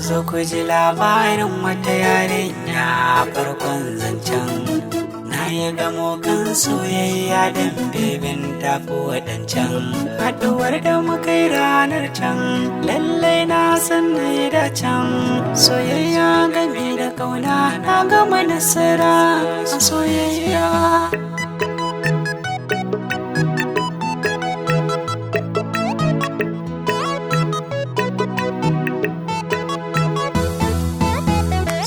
zo ku ji labarin wata yarinya farkon zancen. Na yi gamo kan soyayya don bebin tafi waɗancan. Haɗuwar da muka yi ranar can, lallai na san na yi da can. Soyayya game da kauna na gama nasara a soyayya.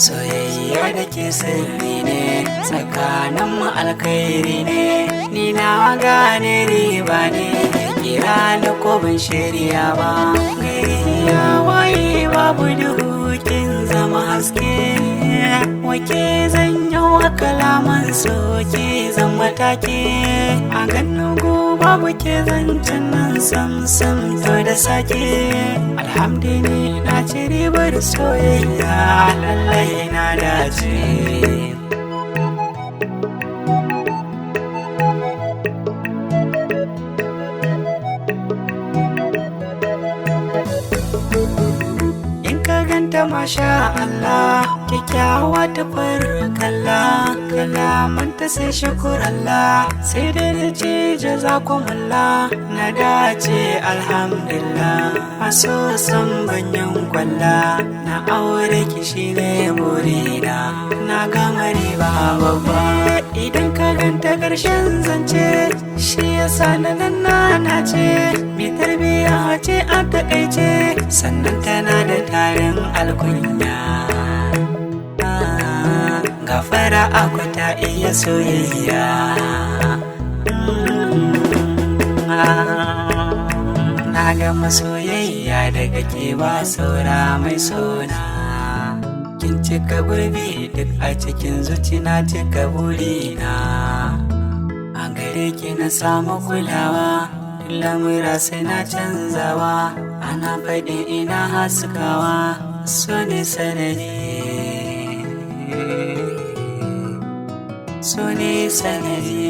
Soyayya da ke sirri ne, tsakanin mu alkhairi ne. Ni na gane riba ne, kira ni ko ban shirya ba. Gari ya waye babu duhu kin zama haske. Wake zan yi wa kalaman soke zan matake. A ganin babu ke zancen nan sam to da sake. Alhamdulillah na ci ribar soyayya, lallai na dace. Masha Allah, kyakkyawa ta kalla, kalamanta sai shukur Allah, sai da ce jazakumullah, na dace alhamdulillah. Maso san banyan kwalla, na aure ki shi ne burina, na gama riba babba. Idan ka ganta ƙarshen zance, shi yasa na ce, mai tarbiya ce a taƙaice, sannan tana da tarin alkunya. Gafara aku ta iya soyayya. Na gama soyayya daga ke ba saura mai sona. Kin cika gurbi duk a cikin zuci na cika burina. A gare ki na samu kulawa, lamura suna canzawa. Ana faɗin ina haskawa, so ne sanadi, so ne sanadi.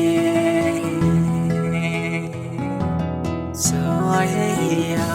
Soyayya.